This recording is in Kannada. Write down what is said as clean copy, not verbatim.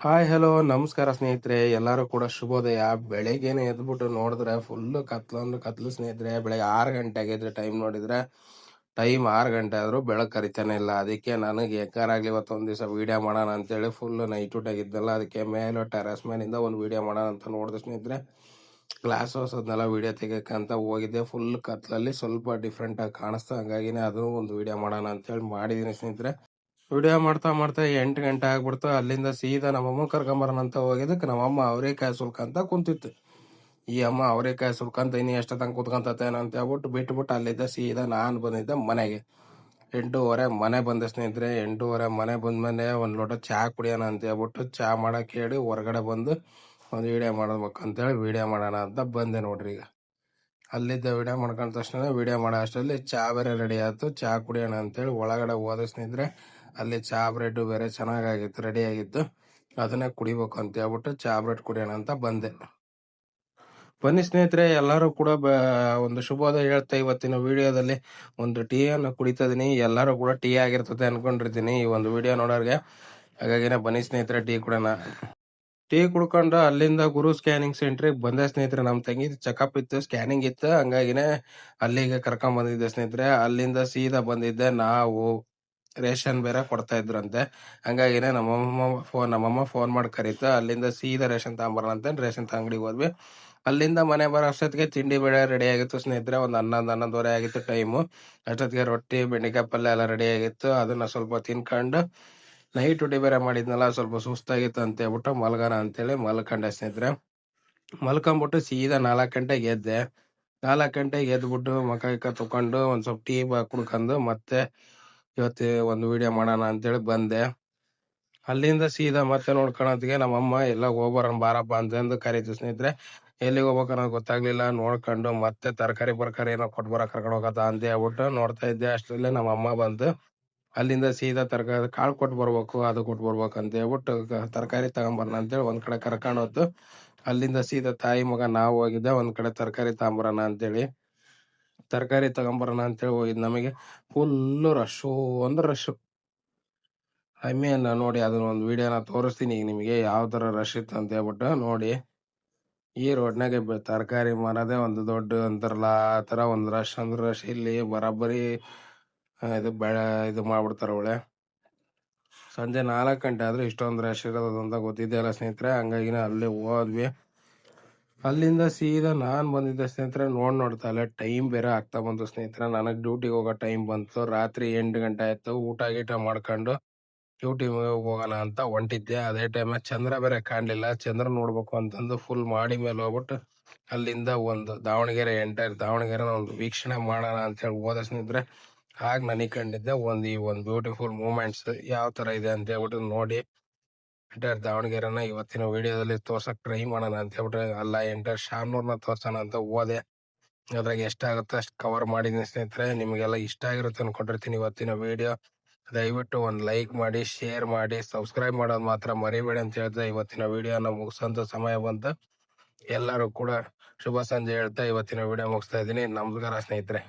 ಹಾಯ್ ಹಲೋ ನಮಸ್ಕಾರ ಸ್ನೇಹಿತರೆ, ಎಲ್ಲರೂ ಕೂಡ ಶುಭೋದಯ. ಬೆಳಗ್ಗೆನೆ ಎದ್ಬಿಟ್ಟು ನೋಡಿದ್ರೆ ಫುಲ್ಲು ಕತ್ಲು ಸ್ನೇಹಿತರೆ. ಬೆಳಗ್ಗೆ 6 ಗಂಟೆ ಆಗಿದ್ರೆ ಟೈಮ್ ನೋಡಿದ್ರೆ, ಟೈಮ್ 6 ಗಂಟೆ ಆದರೂ ಬೆಳಕು ಕರಿತಾನೆ ಇಲ್ಲ. ಅದಕ್ಕೆ ನನಗೆ ಹೆಂಗಾರಾಗ್ಲಿ ಇವತ್ತು ಒಂದು ದಿವಸ ವೀಡಿಯೋ ಮಾಡೋಣ ಅಂತೇಳಿ ಫುಲ್ಲು ನೈಟ್ ಔಟ್ ಆಗಿದ್ದಲ್ಲ, ಅದಕ್ಕೆ ಮೇಲೆ ಟೆರೆಸ್ ಮೇಲಿಂದ ಒಂದು ವೀಡಿಯೋ ಮಾಡೋಣ ಅಂತ ನೋಡಿದೆ ಸ್ನೇಹಿತರೆ. ಗ್ಲಾಸ್ ಹೊಸದ್ನೆಲ್ಲ ವೀಡಿಯೋ ತೆಗಿಯೋಕ್ಕಂತ ಹೋಗಿದ್ದೆ. ಫುಲ್ ಕತ್ಲಲ್ಲಿ ಸ್ವಲ್ಪ ಡಿಫ್ರೆಂಟಾಗಿ ಕಾಣಿಸ್ತಾ, ಹಂಗಾಗಿನೇ ಅದು ಒಂದು ವೀಡಿಯೋ ಮಾಡೋಣ ಅಂತೇಳಿ ಮಾಡಿದ್ದೀನಿ ಸ್ನೇಹಿತರೆ. ವಿಡಿಯೋ ಮಾಡ್ತಾ ಮಾಡ್ತಾ 8 ಗಂಟೆ ಆಗ್ಬಿಡ್ತು. ಅಲ್ಲಿಂದ ಸೀದಾ ನಮ್ಮಮ್ಮ ಕರ್ಕೊಂಬರೋಣ ಅಂತ ಹೋಗಿದ್ದಕ್ಕೆ ನಮ್ಮಮ್ಮ ಅವರೇಕಾಯಿ ಸುಲ್ಕಂತ ಕುಂತಿತ್ತು. ಈ ಅಮ್ಮ ಅವರೇಕಾಯಿ ಸುಲ್ಕಂತ ಇನ್ನು ಎಷ್ಟೊತ್ತಂಗೆ ಕುತ್ಕೊಂತೇನೋ ಅಂತ ಹೇಳ್ಬಿಟ್ಟು ಬಿಟ್ಬಿಟ್ಟು ಅಲ್ಲಿದ್ದ ಸೀದಾ ನಾನು ಬಂದಿದ್ದೆ ಮನೆಗೆ. 8:30 ಮನೆ ಬಂದೆ ಸ್ನೇಹಿತರೆ. 8:30 ಮನೆ ಬಂದ್ಮೇಲೆ ಒಂದು ಲೋಟ ಚಹಾ ಕುಡಿಯೋಣ ಅಂತ ಹೇಳ್ಬಿಟ್ಟು ಚಹಾ ಮಾಡೋಕೆ ಹೇಳಿ ಹೊರಗಡೆ ಬಂದು ಒಂದು ವೀಡಿಯೋ ಮಾಡ್ಬೇಕು ಅಂತೇಳಿ ವೀಡಿಯೋ ಮಾಡೋಣ ಅಂತ ಬಂದೆ ನೋಡ್ರಿ. ಈಗ ಅಲ್ಲಿದ್ದ ವೀಡಿಯೋ ಮಾಡ್ಕೊಂಡ ತಕ್ಷಣ ವೀಡಿಯೋ ಮಾಡೋ ಅಷ್ಟರಲ್ಲಿ ಚಹಾ ಬೇರೆ ರೆಡಿ ಆಯ್ತು. ಚಹಾ ಕುಡಿಯೋಣ ಅಂತೇಳಿ ಒಳಗಡೆ ಹೋದ ಸ್ನೇಹಿತರೆ. ಅಲ್ಲಿ ಚಹಾ ಬ್ರೆಡ್ ಬೇರೆ ಚೆನ್ನಾಗಾಗಿತ್ತು, ರೆಡಿ ಆಗಿತ್ತು. ಅದನ್ನೇ ಕುಡಿಬೇಕು ಅಂತ ಹೇಳ್ಬಿಟ್ಟು ಚಹಾ ಬ್ರೆಡ್ ಕುಡಿಯೋಣ ಅಂತ ಬಂದೆ. ಬನ್ನಿ ಸ್ನೇಹಿತರೆ, ಎಲ್ಲರೂ ಕೂಡ ಒಂದು ಶುಭೋದಯ ಹೇಳ್ತಾ ಇವತ್ತಿನ ವಿಡಿಯೋದಲ್ಲಿ ಒಂದು ಟೀಯನ್ನು ಕುಡಿತಾ ಇದೀನಿ. ಎಲ್ಲರೂ ಕೂಡ ಟೀ ಆಗಿರ್ತದೆ ಅನ್ಕೊಂಡಿರ್ತೀನಿ ಈ ಒಂದು ವಿಡಿಯೋ ನೋಡೋರಿಗೆ. ಹಾಗಾಗಿನೇ ಬನ್ನಿ ಸ್ನೇಹಿತರೆ, ಟೀ ಕುಡಿಯೋಣ. ಟೀ ಕುಡ್ಕೊಂಡು ಅಲ್ಲಿಂದ ಗುರು ಸ್ಕ್ಯಾನಿಂಗ್ ಸೆಂಟ್ರಿಗೆ ಬಂದೆ ಸ್ನೇಹಿತರೆ. ನಮ್ಮ ತಂಗಿ ಚೆಕಪ್ ಇತ್ತು, ಸ್ಕ್ಯಾನಿಂಗ್ ಇತ್ತು, ಹಂಗಾಗಿನೇ ಅಲ್ಲಿಗೆ ಕರ್ಕೊಂಡ್ ಬಂದಿದ್ದೆ ಸ್ನೇಹಿತರೆ. ಅಲ್ಲಿಂದ ಸೀದಾ ಬಂದಿದ್ದೆ. ನಾವು ರೇಷನ್ ಬೇರೆ ಕೊಡ್ತಾ ಇದ್ರಂತೆ, ಹಂಗಾಗಿನೇ ನಮ್ಮಮ್ಮ ಫೋನ್ ಮಾಡಿ ಕರೀತು. ಅಲ್ಲಿಂದ ಸೀದಾ ರೇಷನ್ ತಗೊಂಬರೋಣ ಅಂತ ರೇಷನ್ ಅಂಗಡಿಗೆ ಹೋದ್ವಿ. ಅಲ್ಲಿಂದ ಮನೆ ಬರೋ ಅಷ್ಟೊತ್ತಿಗೆ ತಿಂಡಿ ಬೇಳೆ ರೆಡಿ ಆಗಿತ್ತು ಸ್ನೇಹಿತರೆ. ಒಂದು 11:30 ಆಗಿತ್ತು ಟೈಮು. ಅಷ್ಟೊತ್ತಿಗೆ ರೊಟ್ಟಿ ಬೆಂಡೆಕಾಯಿ ಪಲ್ಯ ಎಲ್ಲ ರೆಡಿ ಆಗಿತ್ತು. ಅದನ್ನ ಸ್ವಲ್ಪ ತಿನ್ಕೊಂಡು ನೈಟ್ ಡ್ಯೂಟಿ ಬೇರೆ ಮಾಡಿದ್ನಲ್ಲ, ಸ್ವಲ್ಪ ಸುಸ್ತಾಗಿತ್ತು ಅಂತ ಹೇಳ್ಬಿಟ್ಟು ಮಲ್ಗೋಣ ಅಂತೇಳಿ ಮಲ್ಕೊಂಡೆ ಸ್ನೇಹಿತರೆ. ಮಲ್ಕೊಂಬಿಟ್ಟು ಸೀದಾ 4 ಗಂಟೆಗೆ ಎದ್ದೆ. 4 ಗಂಟೆಗೆ ಎದ್ಬಿಟ್ಟು ಮುಖ ತಕೊಂಡು ಒಂದು ಸ್ವಲ್ಪ ಟೀ ಕುಡ್ಕೊಂಡು ಮತ್ತೆ ಇವತ್ತು ಒಂದು ವಿಡಿಯೋ ಮಾಡೋಣ ಅಂತೇಳಿ ಬಂದೆ. ಅಲ್ಲಿಂದ ಸೀದಾ ಮತ್ತೆ ನೋಡ್ಕೊಳೋದಿಗೆ ನಮ್ಮಮ್ಮ ಎಲ್ಲ ಹೋಗ್ಬರೋಣ ಬಾರಪ್ಪ ಅಂತಂದು ಕರೀತು ಸ್ನೇಹಿತರೆ. ಎಲ್ಲಿಗೆ ಹೋಗ್ಬೇಕು ಅನ್ನೋದು ಗೊತ್ತಾಗ್ಲಿಲ್ಲ. ನೋಡ್ಕೊಂಡು ಮತ್ತೆ ತರಕಾರಿ ಏನೋ ಕೊಟ್ಬರ ಕರ್ಕೊಂಡು ಹೋಗತ್ತ ಅಂತ ಹೇಳ್ಬಿಟ್ಟು ನೋಡ್ತಾ ಇದ್ದೆ. ಅಷ್ಟರಲ್ಲೇ ನಮ್ಮಮ್ಮ ಬಂದು ಅಲ್ಲಿಂದ ಸೀದಾ ತರಕಾರಿ ಕಾಳು ಕೊಟ್ಟು ಬರ್ಬೇಕು, ಅದು ಕೊಟ್ಟು ಬರ್ಬೇಕು ಅಂತ ಹೇಳ್ಬಿಟ್ಟು ತರಕಾರಿ ತಗೊಂಬರೋಣ ಅಂತೇಳಿ ಒಂದ್ ಕಡೆ ಕರ್ಕೊಂಡು ಹೋತು. ಅಲ್ಲಿಂದ ಸೀದಾ ತಾಯಿ ಮಗ ನಾವು ಹೋಗಿದ್ದೆ ಒಂದ್ ಕಡೆ ತರಕಾರಿ ತಗೊಂಬರೋಣ ಅಂತೇಳಿ. ತರಕಾರಿ ತಗೊಂಬರೋಣ ಅಂತೇಳಿ ಹೋಗಿದ್. ನಮಗೆ ಫುಲ್ಲು ರಶ್ಶು ಅಂದ್ರೆ ರಶ್ಶು. ಐ ಮೀನ್ ನೋಡಿ, ಅದನ್ನ ಒಂದು ವಿಡಿಯೋನ ತೋರಿಸ್ತೀನಿ ಈಗ ನಿಮಗೆ ಯಾವ ತರ ರಶ್ ಇತ್ತು ಅಂತ ಹೇಳ್ಬಿಟ್ಟು ನೋಡಿ. ಈ ರೋಡ್ನಾಗೆ ತರಕಾರಿ ಮಾರೋದೇ ಒಂದು ದೊಡ್ಡ ಅಂತಾರಲ್ಲ, ಆ ತರ ಒಂದು ರಶ್ ಅಂದ್ರೆ ರಶ್. ಇಲ್ಲಿ ಬರಾಬರಿ ಇದು ಮಾಡ್ಬಿಡ್ತಾರ ಒಳ್ಳೆ. ಸಂಜೆ 4 ಗಂಟೆ ಆದ್ರೆ ಇಷ್ಟೊಂದು ರಶ್ ಇರೋದು ಅಂತ ಗೊತ್ತಿದೆಯಲ್ಲ ಸ್ನೇಹಿತರೆ. ಹಂಗಾಗಿನೇ ಅಲ್ಲಿ ಹೋದ್ವಿ. ಅಲ್ಲಿಂದ ಸೀದಾ ನಾನ್ ಬಂದಿದ್ದೆ ಸ್ನೇಹಿತರೆ. ನೋಡ್ತಾ ಇಲ್ಲ, ಟೈಮ್ ಬೇರೆ ಆಗ್ತಾ ಬಂತು ಸ್ನೇಹಿತರೆ. ನನಗೆ ಡ್ಯೂಟಿಗೆ ಹೋಗೋ ಟೈಮ್ ಬಂತು. ರಾತ್ರಿ 8 ಗಂಟೆ ಆಯ್ತು. ಊಟ ಗೀಟ ಮಾಡ್ಕೊಂಡು ಡ್ಯೂಟಿ ಹೋಗೋಣ ಅಂತ ಹೊಂಟಿದ್ದೆ. ಅದೇ ಟೈಮ್ ಚಂದ್ರ ಬೇರೆ ಕಾಣ್ಲಿಲ್ಲ. ಚಂದ್ರ ನೋಡ್ಬೇಕು ಅಂತಂದು ಫುಲ್ ಮಾಡಿ ಮೇಲೆ ಹೋಗ್ಬಿಟ್ಟು ಅಲ್ಲಿಂದ ಒಂದು ದಾವಣಗೆರೆ ದಾವಣಗೆರೆನ ಒಂದು ವೀಕ್ಷಣೆ ಮಾಡೋಣ ಅಂತ ಹೇಳಿ ಹೋದ ಸ್ನೇಹಿತರೆ. ಆಗ ನನಗೆ ಕಂಡಿದ್ದೆ ಈ ಒಂದು ಬ್ಯೂಟಿಫುಲ್ ಮೂಮೆಂಟ್ಸ್ ಯಾವ ತರ ಇದೆ ಅಂತ ಹೇಳ್ಬಿಟ್ಟು ನೋಡಿ ದಾವಣಗೆರೆನ ಇವತ್ತಿನ ವಿಡಿಯೋದಲ್ಲಿ ತೋರ್ಸಕ್ ಟ್ರೈ ಮಾಡೋಣ ಅಂತ ಹೇಳ್ಬಿಟ್ಟು ಅಲ್ಲ ಶಾಮ್ನೂರ್ನ ತೋರ್ಸೋಣ ಅಂತ ಹೋದೆ. ಅದ್ರಾಗ ಎಷ್ಟಾಗುತ್ತೆ ಅಷ್ಟು ಕವರ್ ಮಾಡಿದೀನಿ ಸ್ನೇಹಿತರೆ. ನಿಮಗೆಲ್ಲ ಇಷ್ಟ ಆಗಿರುತ್ತೆ ಅನ್ಕೊಂಡಿರ್ತೀನಿ ಇವತ್ತಿನ ವಿಡಿಯೋ. ದಯವಿಟ್ಟು ಒಂದು ಲೈಕ್ ಮಾಡಿ, ಶೇರ್ ಮಾಡಿ, ಸಬ್ಸ್ಕ್ರೈಬ್ ಮಾಡೋದು ಮಾತ್ರ ಮರಿಬೇಡಿ ಅಂತ ಹೇಳ್ತಾ ಇವತ್ತಿನ ವಿಡಿಯೋನ ಮುಗಿಸೋಂಥ ಸಮಯ ಬಂತು. ಎಲ್ಲರೂ ಕೂಡ ಶುಭ ಸಂಜೆ ಹೇಳ್ತಾ ಇವತ್ತಿನ ವಿಡಿಯೋ ಮುಗಿಸ್ತಾ ಇದ್ದೀನಿ. ನಮಸ್ಕಾರ ಸ್ನೇಹಿತರೆ.